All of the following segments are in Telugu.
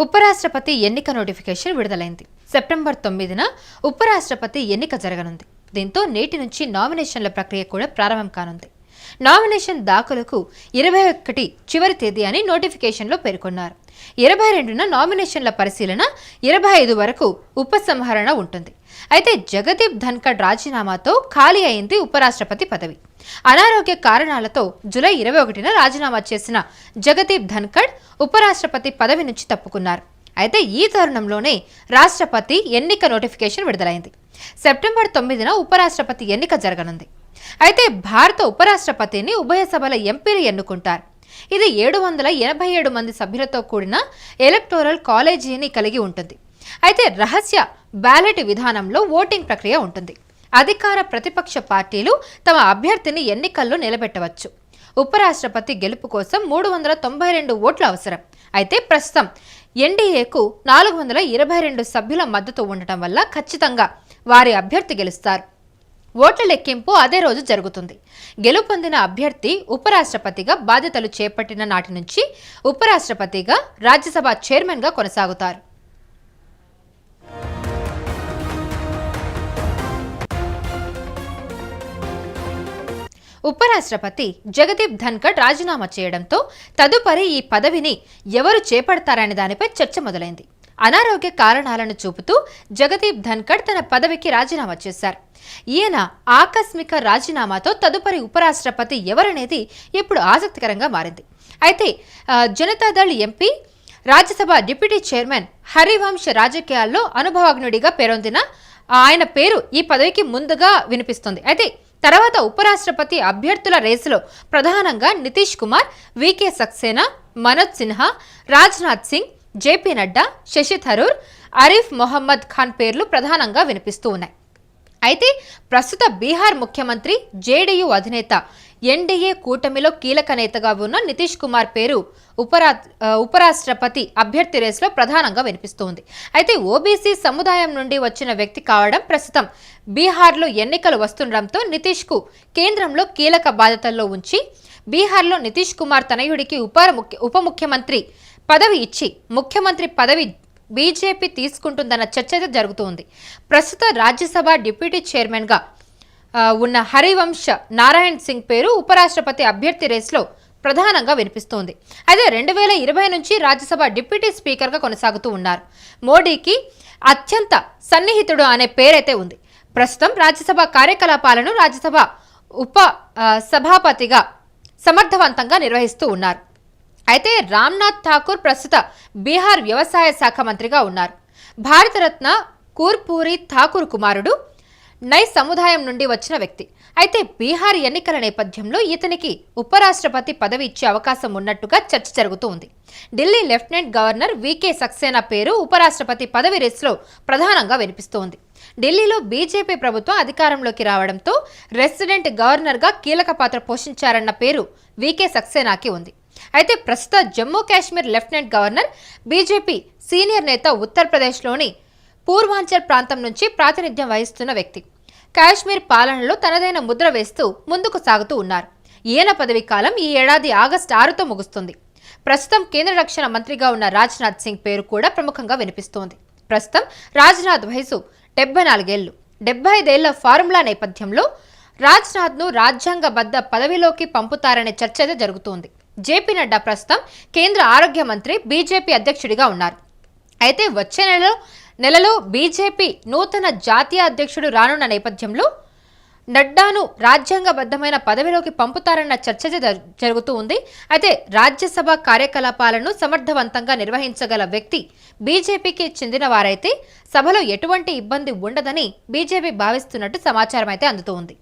ఉపరాష్ట్రపతి ఎన్నిక నోటిఫికేషన్ విడుదలైంది. సెప్టెంబర్ 9న ఉపరాష్ట్రపతి ఎన్నిక జరగనుంది. దీంతో నేటి నుంచి నామినేషన్ల ప్రక్రియ కూడా ప్రారంభం కానుంది. నామినేషన్ దాఖలుకు 21 చివరి తేదీ అని నోటిఫికేషన్లో పేర్కొన్నారు. 22న నామినేషన్ల పరిశీలన, 25 వరకు ఉపసంహరణ ఉంటుంది. అయితే జగదీప్ ధన్కడ్ రాజీనామాతో ఖాళీ అయింది ఉపరాష్ట్రపతి పదవి. అనారోగ్య కారణాలతో జూలై 21న రాజీనామా చేసిన జగదీప్ ధన్కడ్ ఉపరాష్ట్రపతి పదవి నుంచి తప్పుకున్నారు. అయితే ఈ తరుణంలోనే రాష్ట్రపతి ఎన్నిక నోటిఫికేషన్ విడుదలైంది. సెప్టెంబర్ 9న ఉపరాష్ట్రపతి ఎన్నిక జరగనుంది. అయితే భారత ఉపరాష్ట్రపతిని ఉభయ సభల ఎంపీలు ఎన్నుకుంటారు. ఇది 787 మంది సభ్యులతో కూడిన ఎలక్టోరల్ కాలేజీని కలిగి ఉంటుంది. అయితే రహస్య బ్యాలెట్ విధానంలో ఓటింగ్ ప్రక్రియ ఉంటుంది. అధికార ప్రతిపక్ష పార్టీలు తమ అభ్యర్థిని ఎన్నికల్లో నిలబెట్టవచ్చు. ఉపరాష్ట్రపతి గెలుపు కోసం 392 ఓట్లు అవసరం. అయితే ప్రస్తుతం ఎన్డీఏకు 422 సభ్యుల మద్దతు ఉండటం వల్ల ఖచ్చితంగా వారి అభ్యర్థి గెలుస్తారు. ఓట్ల లెక్కింపు అదే రోజు జరుగుతుంది. గెలుపొందిన అభ్యర్థి ఉపరాష్ట్రపతిగా బాధ్యతలు చేపట్టిన నాటి నుంచి ఉపరాష్ట్రపతిగా రాజ్యసభ చైర్మన్గా కొనసాగుతారు. ఉపరాష్ట్రపతి జగదీప్ ధన్కడ్ రాజీనామా చేయడంతో తదుపరి ఈ పదవిని ఎవరు చేపడతారనే దానిపై చర్చ మొదలైంది. అనారోగ్య కారణాలను చూపుతూ జగదీప్ ధన్కడ్ తన పదవికి రాజీనామా చేశారు. ఈయన ఆకస్మిక రాజీనామాతో తదుపరి ఉపరాష్ట్రపతి ఎవరనేది ఇప్పుడు ఆసక్తికరంగా మారింది. అయితే Janata Dal MP, Rajya Sabha deputy chairman Harivansh రాజకీయాల్లో అనుభవజ్ఞుడిగా పేరొందిన ఆయన పేరు ఈ పదవికి ముందుగా వినిపిస్తుంది. అయితే తర్వాత ఉపరాష్ట్రపతి అభ్యర్థుల రేసులో ప్రధానంగా నితీష్ కుమార్, వికే సక్సేనా, మనోజ్ సిన్హా, రాజ్నాథ్ సింగ్, జేపీ నడ్డా, శశి థరూర్, ఆరిఫ్ మొహమ్మద్ ఖాన్ పేర్లు ప్రధానంగా వినిపిస్తూ ఉన్నాయి. అయితే ప్రస్తుత బీహార్ ముఖ్యమంత్రి, జేడీయూ అధినేత, ఎన్డీఏ కూటమిలో కీలక నేతగా ఉన్న నితీష్ కుమార్ పేరు ఉపరాష్ట్రపతి అభ్యర్థి రేసులో ప్రధానంగా వినిపిస్తోంది. అయితే ఓబీసీ సముదాయం నుండి వచ్చిన వ్యక్తి కావడం, ప్రస్తుతం బీహార్లో ఎన్నికలు వస్తుండటంతో నితీష్కు కేంద్రంలో కీలక బాధ్యతల్లో ఉంచి బీహార్లో నితీష్ కుమార్ తనయుడికి ఉప ముఖ్యమంత్రి పదవి ఇచ్చి ముఖ్యమంత్రి పదవి బీజేపీ తీసుకుంటుందన్న చర్చ జరుగుతోంది. ప్రస్తుత రాజ్యసభ డిప్యూటీ చైర్మన్గా ఉన్న హరివంశ్ నారాయణ్ సింగ్ పేరు ఉపరాష్ట్రపతి అభ్యర్థి రేసులో ప్రధానంగా వినిపిస్తోంది. అయితే 2020 నుంచి రాజ్యసభ డిప్యూటీ స్పీకర్గా కొనసాగుతూ ఉన్నారు. మోడీకి అత్యంత సన్నిహితుడు అనే పేరైతే ఉంది. ప్రస్తుతం రాజ్యసభ కార్యకలాపాలను రాజ్యసభ ఉప సభాపతిగా సమర్థవంతంగా నిర్వహిస్తూ ఉన్నారు. అయితే రామ్నాథ్ ఠాకూర్ ప్రస్తుత బీహార్ వ్యవసాయ శాఖ మంత్రిగా ఉన్నారు. భారతరత్న కర్పూరి ఠాకూర్ కుమారుడు, నై సముదాయం నుండి వచ్చిన వ్యక్తి. అయితే బీహార్ ఎన్నికల నేపథ్యంలో ఇతనికి ఉపరాష్ట్రపతి పదవి ఇచ్చే అవకాశం ఉన్నట్టుగా చర్చ జరుగుతూ ఉంది. Delhi lieutenant governor VK Saxena పేరు ఉపరాష్ట్రపతి పదవి రేసులో ప్రధానంగా వినిపిస్తోంది. ఢిల్లీలో బీజేపీ ప్రభుత్వం అధికారంలోకి రావడంతో రెసిడెంట్ గవర్నర్గా కీలక పాత్ర పోషించారన్న పేరు వికే సక్సేనాకి ఉంది. అయితే ప్రస్తుత Jammu Kashmir lieutenant governor, BJP senior నేత, ఉత్తరప్రదేశ్లోని పూర్వాంచల్ ప్రాంతం నుంచి ప్రాతినిధ్యం వహిస్తున్న వ్యక్తి. కాశ్మీర్ పాలనలో తనదైన ముద్ర వేస్తూ ముందుకు సాగుతూ ఉన్నారు. ఈయన పదవి కాలం ఈ ఏడాది ఆగస్టు 6తో ముగుస్తుంది. ప్రస్తుతం కేంద్ర రక్షణ మంత్రిగా ఉన్న రాజ్నాథ్ సింగ్ పేరు కూడా ప్రముఖంగా వినిపిస్తోంది. ప్రస్తుతం రాజ్నాథ్ వయసు 74 ఏళ్లు. 75 ఏళ్ల ఫార్ములా నేపథ్యంలో రాజ్నాథ్ను రాజ్యాంగబద్ధ పదవిలోకి పంపుతారనే చర్చ జరుగుతోంది. జేపీ నడ్డా ప్రస్తుతం కేంద్ర ఆరోగ్య మంత్రి, బీజేపీ అధ్యక్షుడిగా ఉన్నారు. అయితే వచ్చే నెలలో బీజేపీ నూతన జాతీయ అధ్యక్షుడు రానున్న నేపథ్యంలో నడ్డాను రాజ్యాంగబద్ధమైన పదవిలోకి పంపుతారన్న చర్చ జరుగుతూ ఉంది. అయితే రాజ్యసభ కార్యకలాపాలను సమర్థవంతంగా నిర్వహించగల వ్యక్తి బీజేపీకి చెందిన వారైతే సభలో ఎటువంటి ఇబ్బంది ఉండదని బీజేపీ భావిస్తున్నట్టు సమాచారం అయితే అందుతూ ఉంది.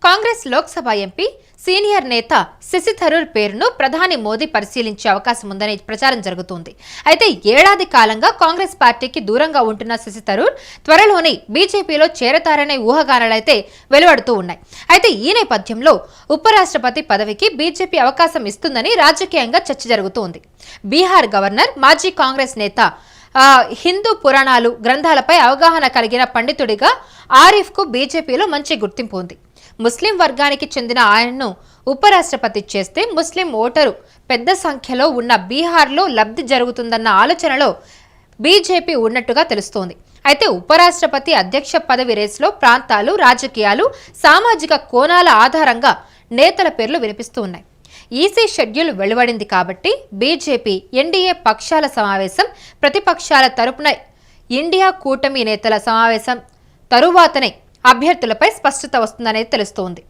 కాంగ్రెస్ లోక్సభ ఎంపీ, సీనియర్ నేత శశి థరూర్ పేరును ప్రధాని మోదీ పరిశీలించే అవకాశం ఉందనే ప్రచారం జరుగుతోంది. అయితే ఏడాది కాలంగా కాంగ్రెస్ పార్టీకి దూరంగా ఉంటున్న శశి థరూర్ త్వరలోనే బీజేపీలో చేరతారనే ఊహాగానాలైతే వెలువడుతూ ఉన్నాయి. అయితే ఈ నేపథ్యంలో ఉపరాష్ట్రపతి పదవికి బీజేపీ అవకాశం ఇస్తుందని రాజకీయంగా చర్చ జరుగుతోంది. బీహార్ గవర్నర్, మాజీ కాంగ్రెస్ నేత, హిందూ పురాణాలు గ్రంథాలపై అవగాహన కలిగిన పండితుడిగా ఆరిఫ్కు బీజేపీలో మంచి గుర్తింపు ఉంది. ముస్లిం వర్గానికి చెందిన ఆయనను ఉపరాష్ట్రపతి చేస్తే ముస్లిం ఓటరు పెద్ద సంఖ్యలో ఉన్న బీహార్లో లబ్ధి జరుగుతుందన్న ఆలోచనలో బీజేపీ ఉన్నట్టుగా తెలుస్తోంది. అయితే ఉపరాష్ట్రపతి అధ్యక్ష పదవి రేసులో ప్రాంతాలు, రాజకీయాలు, సామాజిక కోణాల ఆధారంగా నేతల పేర్లు వినిపిస్తూ ఉన్నాయి. ఈసీ షెడ్యూల్ వెలువడింది కాబట్టి బీజేపీ ఎన్డీఏ పక్షాల సమావేశం, ప్రతిపక్షాల తరపున ఇండియా కూటమి నేతల సమావేశం తరువాతనే అభ్యర్థులపై స్పష్టత వస్తుందనేది తెలుస్తోంది.